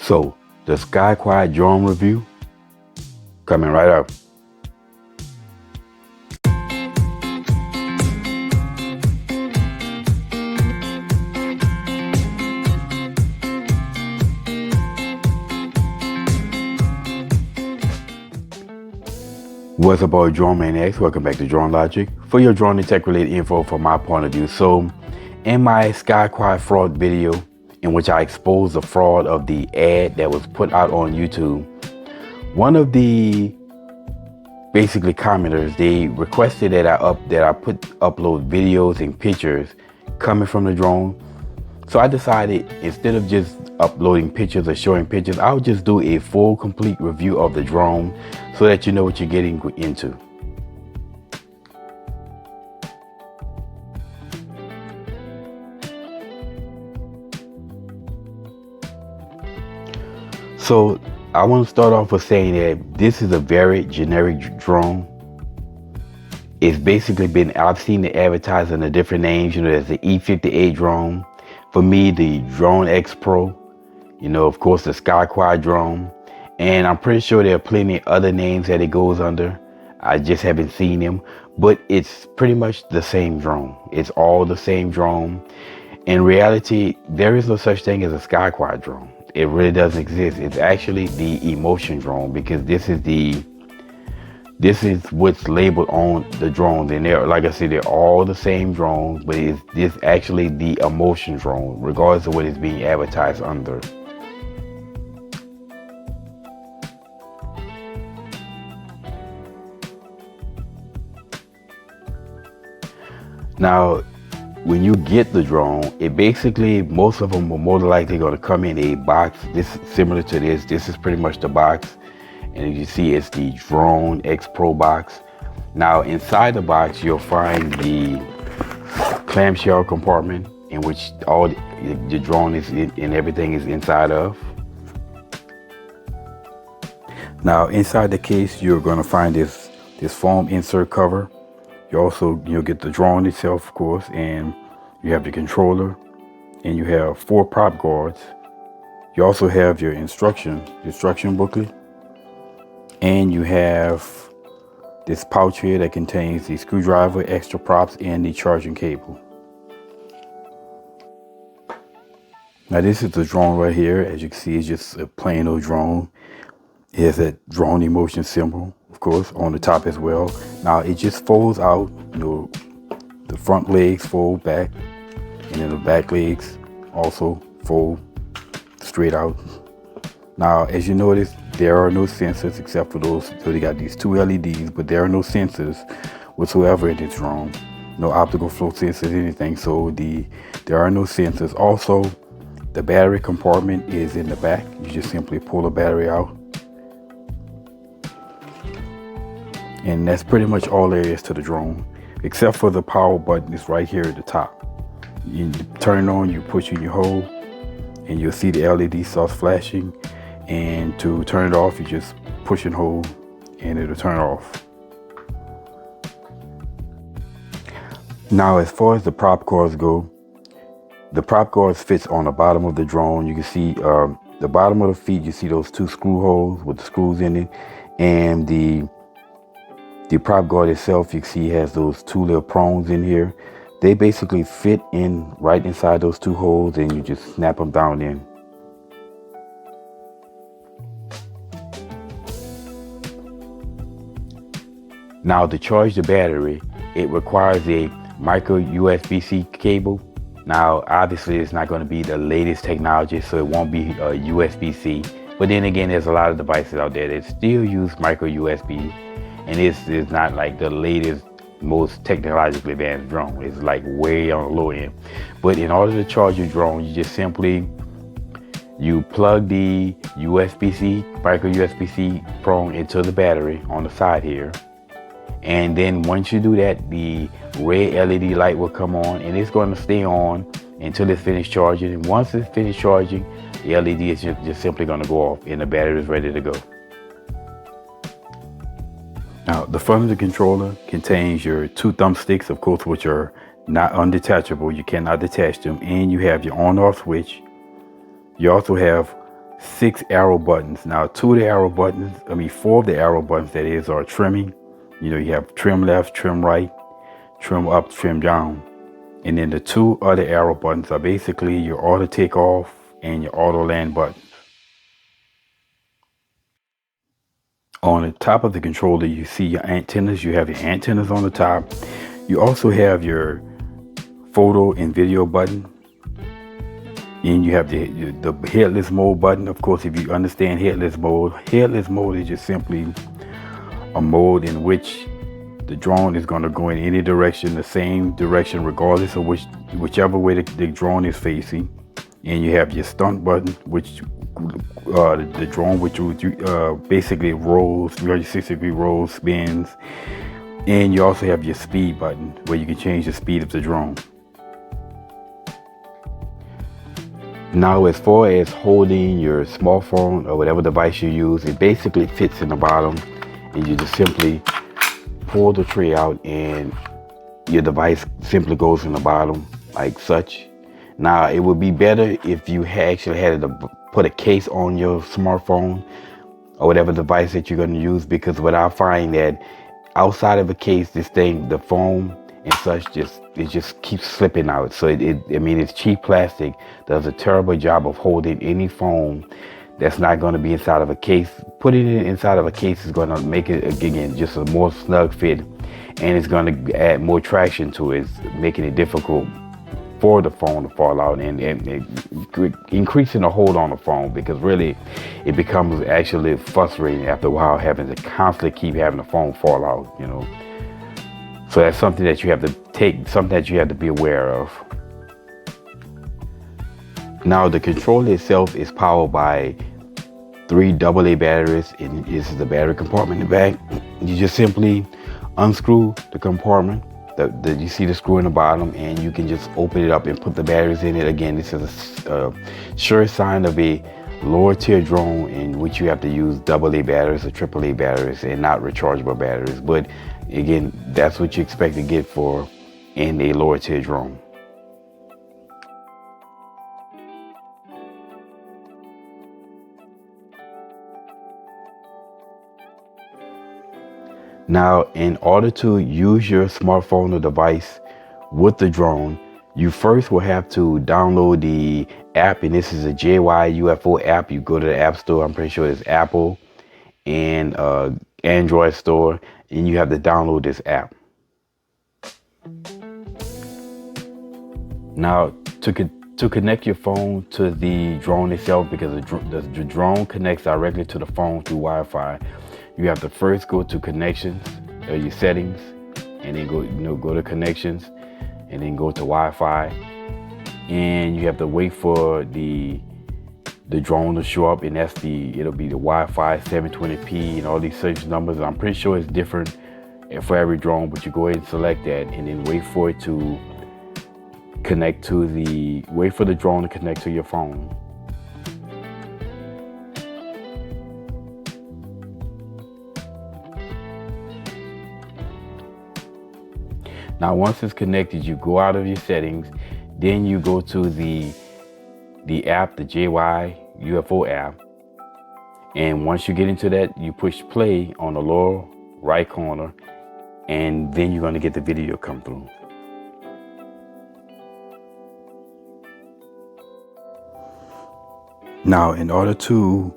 So, the Sky Quiet drone review coming right up. What's up, boy? Drone Man X. Welcome back to Drone Logic for your drone and tech related info from my point of view. So, in my Sky Quiet fraud video, in which I exposed the fraud of the ad that was put out on YouTube, one of the basically commenters, they requested that I upload videos and pictures coming from the drone. So I decided, instead of just uploading pictures or showing pictures, I'll just do a full complete review of the drone so that you know what you're getting into. So I want to start off with saying that this is a very generic drone. It's basically I've seen it advertised under different names. There's the E58 drone. For me, the Drone X Pro, of course, the Sky Quiet drone. And I'm pretty sure there are plenty of other names that it goes under. I just haven't seen them. But it's pretty much the same drone. It's all the same drone. In reality, there is no such thing as a Sky Quiet drone. It really doesn't exist. It's actually the emotion drone, because this is what's labeled on the drones. And like I said, they're all the same drones, but it's actually the emotion drone, regardless of what it's being advertised under. Now, when you get the drone, most of them are more than likely going to come in a box. This is similar to this. This is pretty much the box. And as you see, it's the Drone X Pro box. Now, inside the box, you'll find the clamshell compartment in which all the drone is in, and everything is inside of. Now, inside the case, you're going to find this foam insert cover. You'll get the drone itself, of course, and you have the controller, and you have 4 prop guards. You also have your instruction booklet, and you have this pouch here that contains the screwdriver, extra props, and the charging cable. Now, this is the drone right here. As you can see, it's just a plain old drone. It has that drone emotion symbol, of course, on the top as well. Now, it just folds out. The front legs fold back, and then the back legs also fold straight out. Now, as you notice, there are no sensors except for those. So they got these 2 LEDs, but there are no sensors whatsoever in this drone. No optical flow sensors, anything. So there are no sensors. Also, the battery compartment is in the back. You just simply pull the battery out. And that's pretty much all there is to the drone, except for the power button is right here at the top. You turn it on, you push and you hold, and you'll see the LED starts flashing. And to turn it off, you just push and hold, and it'll turn off. Now, as far as the prop guards go, the prop guards fits on the bottom of the drone. You can see the bottom of the feet. You see those 2 screw holes with the screws in it, and the prop guard itself, you can see, has those 2 little prongs in here. They basically fit in right inside those 2 holes, and you just snap them down in. Now, to charge the battery, it requires a micro USB-C cable. Now, obviously, it's not going to be the latest technology, so it won't be USB-C. But then again, there's a lot of devices out there that still use micro USB. And this is not like the latest, most technologically advanced drone. It's like way on the low end. But in order to charge your drone, you just simply plug the USB-C, micro USB-C prong into the battery on the side here. And then once you do that, the red LED light will come on, and it's going to stay on until it's finished charging. And once it's finished charging, the LED is just simply going to go off, and the battery is ready to go. Now, the front of the controller contains your 2 thumbsticks, of course, which are not undetachable. You cannot detach them. And you have your on-off switch. You also have 6 arrow buttons. Now, four of the arrow buttons that is are trimming. You have trim left, trim right, trim up, trim down. And then the 2 other arrow buttons are basically your auto takeoff and your auto land buttons. On the top of the controller, you see your antennas. You have your antennas on the top. You also have your photo and video button. And you have the headless mode button. Of course, if you understand headless mode is just simply a mode in which the drone is going to go in any direction, the same direction, regardless of whichever way the drone is facing. And you have your stunt button, which the drone, which basically rolls 360-degree rolls, spins. And you also have your speed button, where you can change the speed of the drone. Now, as far as holding your smartphone or whatever device you use, it basically fits in the bottom, and you just simply pull the tray out and your device simply goes in the bottom like such. Now, it would be better if you actually had to put a case on your smartphone or whatever device that you're going to use, because what I find that outside of a case, the foam and such, it just keeps slipping out. So it's cheap plastic, does a terrible job of holding any foam that's not going to be inside of a case. Putting it inside of a case is going to make it, again, just a more snug fit, and it's going to add more traction to it, making it difficult for the phone to fall out, and increasing the hold on the phone, because really it becomes actually frustrating after a while having to constantly keep having the phone fall out, So that's something that you have to be aware of. Now, the controller itself is powered by 3 AA batteries, and this is the battery compartment in the back. You just simply unscrew the compartment. You see the screw in the bottom, and you can just open it up and put the batteries in it. Again, this is a sure sign of a lower tier drone in which you have to use AA batteries or AAA batteries and not rechargeable batteries. But again, that's what you expect to get in a lower tier drone. Now, in order to use your smartphone or device with the drone, you first will have to download the app, and this is a JY UFO app. You go to the App Store. I'm pretty sure it's Apple and Android store, and you have to download this app. Now, to connect your phone to the drone itself, because the drone connects directly to the phone through Wi-Fi, you have to first go to connections, your settings, and then go to connections, and then go to Wi-Fi, and you have to wait for the drone to show up, and it'll be the Wi-Fi 720p and all these search numbers. I'm pretty sure it's different for every drone, but you go ahead and select that, and then wait for the drone to connect to your phone. Now, once it's connected, you go out of your settings, then you go to the app, the JY UFO app, and once you get into that, you push play on the lower right corner, and then you're going to get the video come through. Now, in order to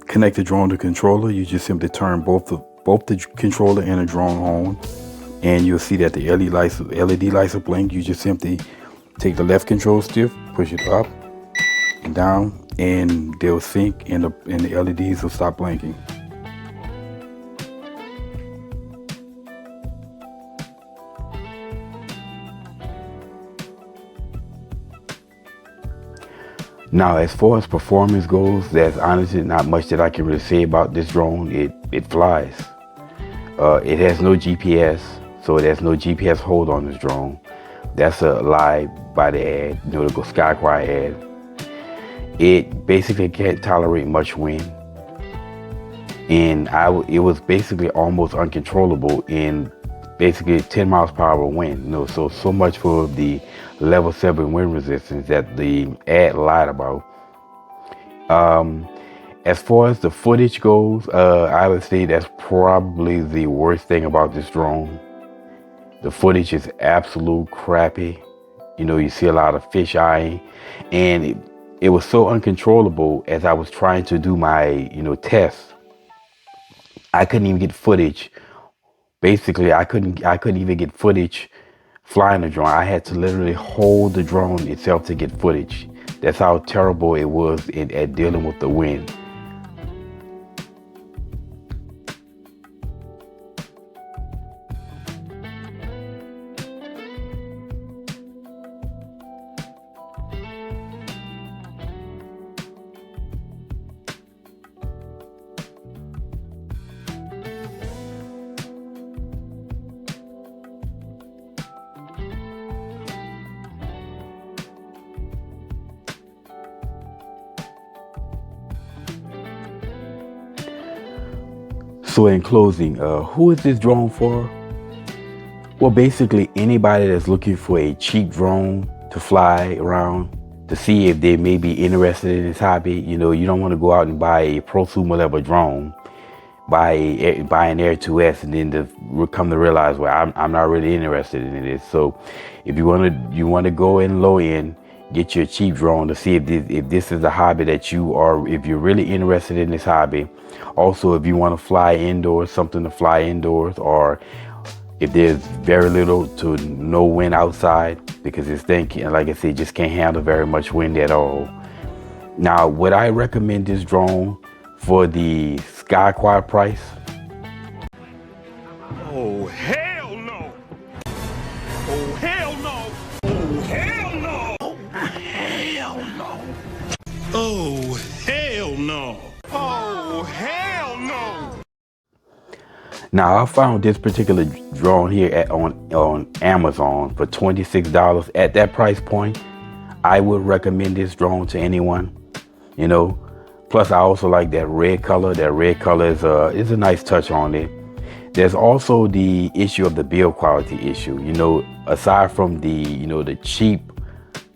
connect the drone to the controller, you just simply turn both the controller and the drone on, and you'll see that the LED lights will blink. You just simply take the left control stick, push it up and down, and they'll sync, and the LEDs will stop blinking. Now, as far as performance goes, there's honestly not much that I can really say about this drone. It flies. It has no GPS, so there's no GPS hold on this drone. That's a lie by the ad, the Skycry ad. It basically can't tolerate much wind, and it was basically almost uncontrollable in basically 10 miles per hour wind. So much for the level 7 wind resistance that the ad lied about. As far as the footage goes, I would say that's probably the worst thing about this drone. The footage is absolute crappy. You see a lot of fish eyeing, and it was so uncontrollable as I was trying to do my, tests. I couldn't even get footage. Basically, I couldn't even get footage flying the drone. I had to literally hold the drone itself to get footage. That's how terrible it was at dealing with the wind. So in closing, who is this drone for? Well, basically anybody that's looking for a cheap drone to fly around to see if they may be interested in this hobby. You don't want to go out and buy a prosumer level drone, buy an Air 2S, and then come to realize, well, I'm not really interested in this. So if you want to go in low end, get your cheap drone to see if this is a hobby that if you're really interested in this hobby. Also, if you want to fly indoors, something to fly indoors, or if there's very little to no wind outside, because this thing, like I said, just can't handle very much wind at all. Now, would I recommend this drone for the Sky Quad price? Oh, hell no! Oh, hell no! Oh, hell no! Oh, hell no! Oh, hell no! Oh, hell no! Now, I found this particular drone here on Amazon for $26. At that price point, I would recommend this drone to anyone. Plus, I also like that red color. That red color is a nice touch on it. There's also the issue of the build quality issue. Aside from the cheap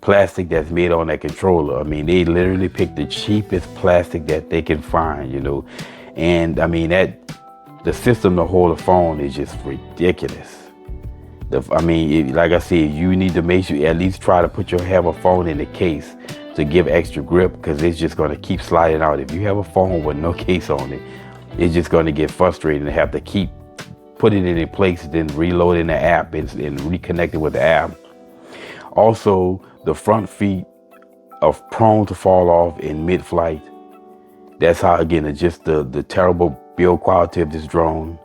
plastic that's made on that controller. I mean, they literally picked the cheapest plastic that they can find. And I mean the system to hold the phone is just ridiculous. Like I said, you need to make sure you at least try to have a phone in the case to give extra grip, because it's just going to keep sliding out. If you have a phone with no case on it, it's just going to get frustrating to have to keep putting it in place, then reloading the app and reconnecting with the app. Also, the front feet are prone to fall off in mid-flight. That's how, again, it's just the terrible build quality of this drone.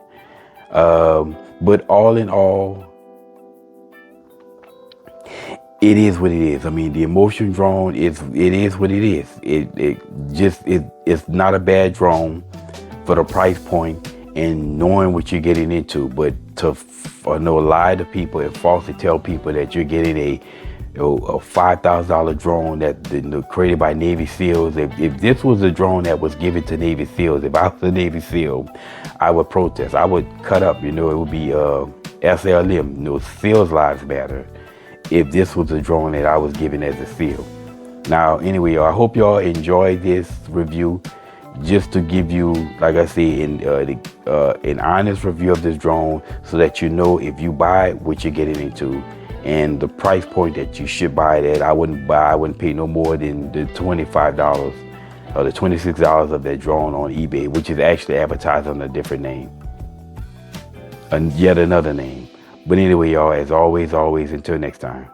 But all in all, it is what it is. I mean, the Emotion drone it is what it is. It's not a bad drone for the price point and knowing what you're getting into. But lie to people and falsely tell people that you're getting a $5,000 drone that created by Navy SEALs. If this was a drone that was given to Navy SEALs, if I was a Navy SEAL, I would protest. I would cut up. It would be SLM. SEALs Lives Matter. If this was a drone that I was given as a SEAL. Now, anyway, I hope y'all enjoyed this review. Just to give you, like I said, an honest review of this drone, so that you know if you buy what you're getting into. And the price point that you should buy it at, I wouldn't pay no more than the $25 or the $26 of that drone on eBay, which is actually advertised under a different name. And yet another name. But anyway, y'all, as always, until next time.